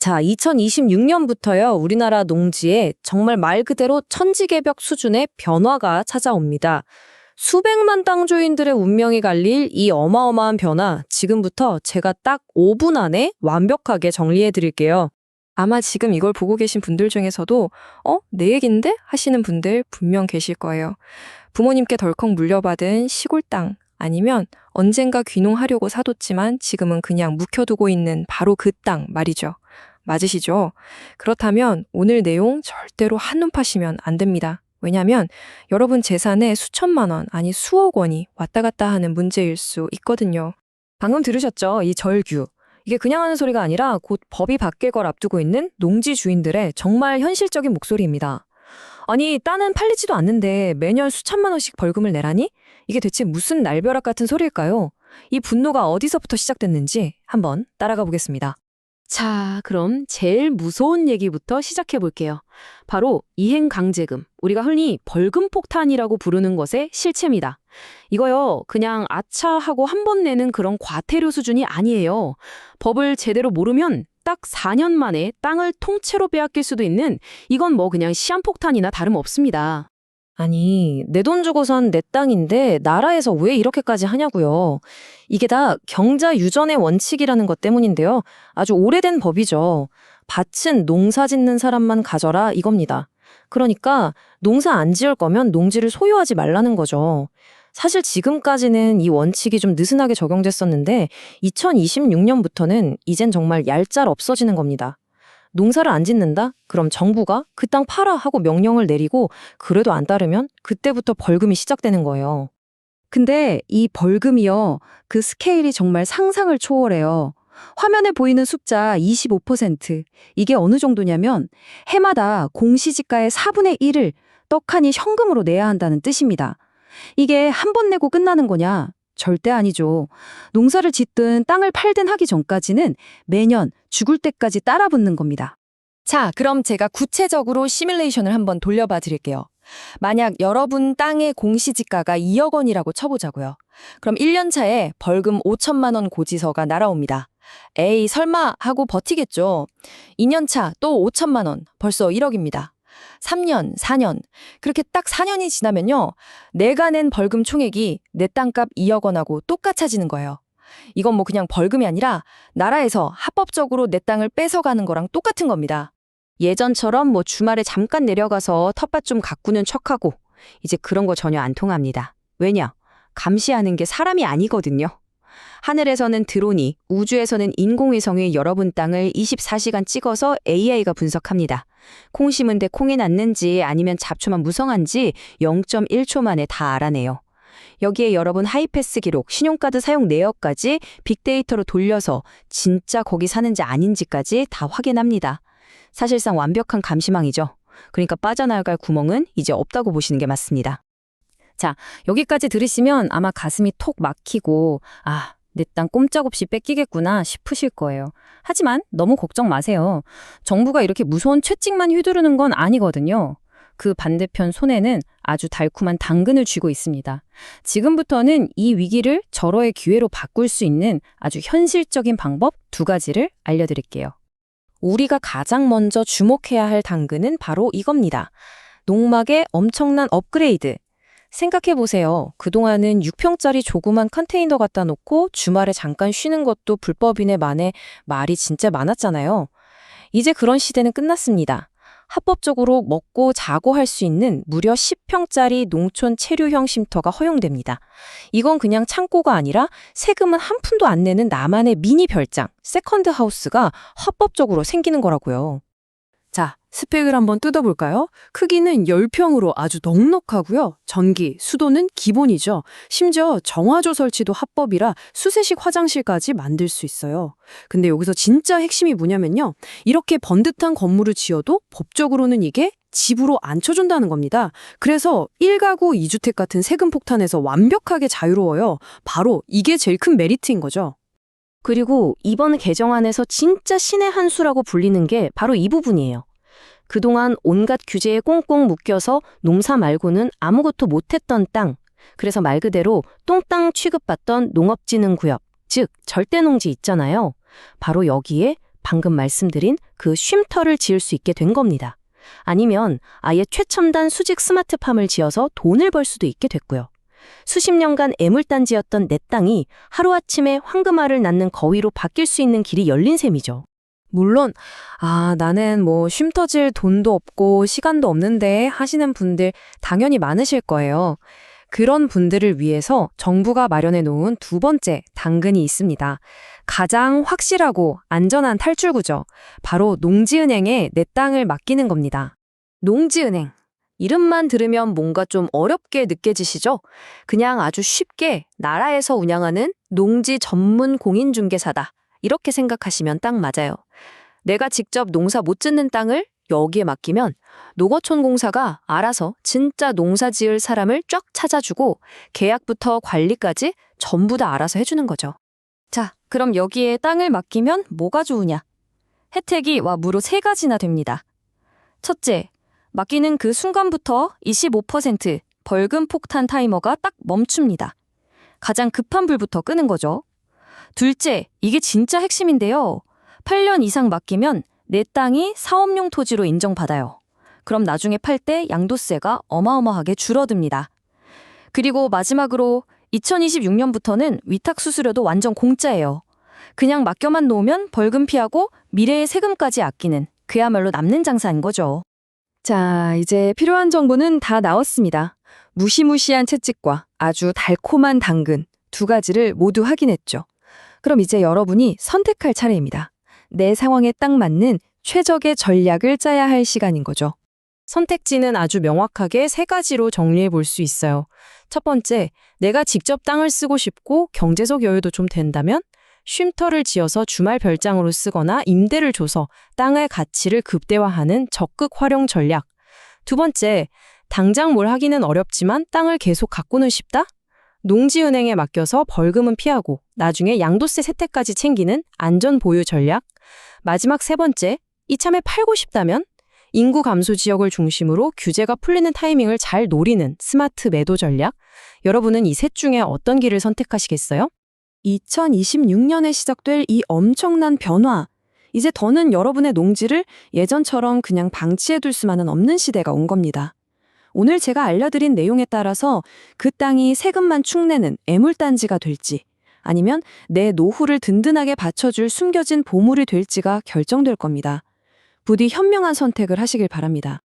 자, 2026년부터요, 우리나라 농지에 정말 말 그대로 천지개벽 수준의 변화가 찾아옵니다. 수백만 땅주인들의 운명이 갈릴 이 어마어마한 변화, 지금부터 제가 딱 5분 안에 완벽하게 정리해 드릴게요. 아마 지금 이걸 보고 계신 분들 중에서도 내 얘긴데? 하시는 분들 분명 계실 거예요. 부모님께 덜컥 물려받은 시골 땅, 아니면 언젠가 귀농하려고 사뒀지만 지금은 그냥 묵혀두고 있는 바로 그 땅 말이죠. 맞으시죠? 그렇다면 오늘 내용 절대로 한눈 파시면 안 됩니다. 왜냐하면 여러분 재산에 수천만 원, 아니 수억 원이 왔다 갔다 하는 문제일 수 있거든요. 방금 들으셨죠? 이 절규. 이게 그냥 하는 소리가 아니라 곧 법이 바뀔 걸 앞두고 있는 농지 주인들의 정말 현실적인 목소리입니다. 아니, 땅은 팔리지도 않는데 매년 수천만 원씩 벌금을 내라니? 이게 대체 무슨 날벼락 같은 소리일까요? 이 분노가 어디서부터 시작됐는지 한번 따라가 보겠습니다. 자, 그럼 제일 무서운 얘기부터 시작해 볼게요. 바로 이행강제금, 우리가 흔히 벌금폭탄이라고 부르는 것의 실체입니다. 이거요, 그냥 아차 하고 한 번 내는 그런 과태료 수준이 아니에요. 법을 제대로 모르면 딱 4년 만에 땅을 통째로 빼앗길 수도 있는, 이건 뭐 그냥 시한폭탄이나 다름없습니다. 아니, 내 돈 주고 산 내 땅인데 나라에서 왜 이렇게까지 하냐고요. 이게 다 경자 유전의 원칙이라는 것 때문인데요. 아주 오래된 법이죠. 밭은 농사 짓는 사람만 가져라 이겁니다. 그러니까 농사 안 지을 거면 농지를 소유하지 말라는 거죠. 사실 지금까지는 이 원칙이 좀 느슨하게 적용됐었는데 2026년부터는 이젠 정말 얄짤 없어지는 겁니다. 농사를 안 짓는다? 그럼 정부가 그 땅 팔아 하고 명령을 내리고 그래도 안 따르면 그때부터 벌금이 시작되는 거예요. 근데 이 벌금이요, 그 스케일이 정말 상상을 초월해요. 화면에 보이는 숫자 25%. 이게 어느 정도냐면 해마다 공시지가의 4분의 1을 떡하니 현금으로 내야 한다는 뜻입니다. 이게 한 번 내고 끝나는 거냐? 절대 아니죠. 농사를 짓든 땅을 팔든 하기 전까지는 매년 죽을 때까지 따라붙는 겁니다. 자, 그럼 제가 구체적으로 시뮬레이션을 한번 돌려봐 드릴게요. 만약 여러분 땅의 공시지가가 2억 원이라고 쳐보자고요. 그럼 1년 차에 벌금 5천만 원 고지서가 날아옵니다. 에이, 설마 하고 버티겠죠. 2년 차 또 5천만 원, 벌써 1억입니다. 3년, 4년, 그렇게 딱 4년이 지나면요, 내가 낸 벌금 총액이 내 땅값 2억 원하고 똑같아지는 거예요. 이건 뭐 그냥 벌금이 아니라 나라에서 합법적으로 내 땅을 뺏어가는 거랑 똑같은 겁니다. 예전처럼 뭐 주말에 잠깐 내려가서 텃밭 좀 가꾸는 척하고 이제 그런 거 전혀 안 통합니다. 왜냐? 감시하는 게 사람이 아니거든요. 하늘에서는 드론이, 우주에서는 인공위성이 여러분 땅을 24시간 찍어서 AI가 분석합니다. 콩 심은데 콩이 났는지 아니면 잡초만 무성한지 0.1초 만에 다 알아내요. 여기에 여러분 하이패스 기록, 신용카드 사용 내역까지 빅데이터로 돌려서 진짜 거기 사는지 아닌지까지 다 확인합니다. 사실상 완벽한 감시망이죠. 그러니까 빠져나갈 구멍은 이제 없다고 보시는 게 맞습니다. 자, 여기까지 들으시면 아마 가슴이 톡 막히고 내 땅 꼼짝없이 뺏기겠구나 싶으실 거예요. 하지만 너무 걱정 마세요. 정부가 이렇게 무서운 채찍만 휘두르는 건 아니거든요. 그 반대편 손에는 아주 달콤한 당근을 쥐고 있습니다. 지금부터는 이 위기를 절호의 기회로 바꿀 수 있는 아주 현실적인 방법 2가지를 알려드릴게요. 우리가 가장 먼저 주목해야 할 당근은 바로 이겁니다. 농막의 엄청난 업그레이드. 생각해보세요. 그동안은 6평짜리 조그만 컨테이너 갖다 놓고 주말에 잠깐 쉬는 것도 불법이네 만에 말이 진짜 많았잖아요. 이제 그런 시대는 끝났습니다. 합법적으로 먹고 자고 할 수 있는 무려 10평짜리 농촌 체류형 쉼터가 허용됩니다. 이건 그냥 창고가 아니라 세금은 한 푼도 안 내는 나만의 미니 별장, 세컨드 하우스가 합법적으로 생기는 거라고요. 자, 스펙을 한번 뜯어볼까요? 크기는 10평으로 아주 넉넉하고요. 전기, 수도는 기본이죠. 심지어 정화조 설치도 합법이라 수세식 화장실까지 만들 수 있어요. 근데 여기서 진짜 핵심이 뭐냐면요. 이렇게 번듯한 건물을 지어도 법적으로는 이게 집으로 안 쳐준다는 겁니다. 그래서 1가구 2주택 같은 세금 폭탄에서 완벽하게 자유로워요. 바로 이게 제일 큰 메리트인 거죠. 그리고 이번 개정안에서 진짜 신의 한 수라고 불리는 게 바로 이 부분이에요. 그동안 온갖 규제에 꽁꽁 묶여서 농사 말고는 아무것도 못했던 땅, 그래서 말 그대로 똥땅 취급받던 농업진흥구역, 즉 절대농지 있잖아요. 바로 여기에 방금 말씀드린 그 쉼터를 지을 수 있게 된 겁니다. 아니면 아예 최첨단 수직 스마트팜을 지어서 돈을 벌 수도 있게 됐고요. 수십 년간 애물단지였던 내 땅이 하루아침에 황금알을 낳는 거위로 바뀔 수 있는 길이 열린 셈이죠. 물론 나는 뭐 쉼터질 돈도 없고 시간도 없는데 하시는 분들 당연히 많으실 거예요. 그런 분들을 위해서 정부가 마련해 놓은 두 번째 당근이 있습니다. 가장 확실하고 안전한 탈출구죠. 바로 농지은행에 내 땅을 맡기는 겁니다. 농지은행. 이름만 들으면 뭔가 좀 어렵게 느껴지시죠? 그냥 아주 쉽게 나라에서 운영하는 농지 전문 공인중개사다. 이렇게 생각하시면 딱 맞아요. 내가 직접 농사 못 짓는 땅을 여기에 맡기면 농어촌공사가 알아서 진짜 농사 지을 사람을 쫙 찾아주고 계약부터 관리까지 전부 다 알아서 해주는 거죠. 자, 그럼 여기에 땅을 맡기면 뭐가 좋으냐? 혜택이 무로 3가지나 됩니다. 첫째, 맡기는 그 순간부터 25% 벌금 폭탄 타이머가 딱 멈춥니다. 가장 급한 불부터 끄는 거죠. 둘째, 이게 진짜 핵심인데요. 8년 이상 맡기면 내 땅이 사업용 토지로 인정받아요. 그럼 나중에 팔 때 양도세가 어마어마하게 줄어듭니다. 그리고 마지막으로 2026년부터는 위탁 수수료도 완전 공짜예요. 그냥 맡겨만 놓으면 벌금 피하고 미래의 세금까지 아끼는 그야말로 남는 장사인 거죠. 자, 이제 필요한 정보는 다 나왔습니다. 무시무시한 채찍과 아주 달콤한 당근 2가지를 모두 확인했죠. 그럼 이제 여러분이 선택할 차례입니다. 내 상황에 딱 맞는 최적의 전략을 짜야 할 시간인 거죠. 선택지는 아주 명확하게 3가지로 정리해 볼 수 있어요. 첫 번째, 내가 직접 땅을 쓰고 싶고 경제적 여유도 좀 된다면 쉼터를 지어서 주말 별장으로 쓰거나 임대를 줘서 땅의 가치를 극대화하는 적극 활용 전략. 두 번째, 당장 뭘 하기는 어렵지만 땅을 계속 갖고는 싶다? 농지은행에 맡겨서 벌금은 피하고 나중에 양도세 세태까지 챙기는 안전 보유 전략. 마지막 3번째, 이참에 팔고 싶다면 인구 감소 지역을 중심으로 규제가 풀리는 타이밍을 잘 노리는 스마트 매도 전략. 여러분은 이 셋 중에 어떤 길을 선택하시겠어요? 2026년에 시작될 이 엄청난 변화. 이제 더는 여러분의 농지를 예전처럼 그냥 방치해둘 수만은 없는 시대가 온 겁니다. 오늘 제가 알려드린 내용에 따라서 그 땅이 세금만 축내는 애물단지가 될지 아니면 내 노후를 든든하게 받쳐줄 숨겨진 보물이 될지가 결정될 겁니다. 부디 현명한 선택을 하시길 바랍니다.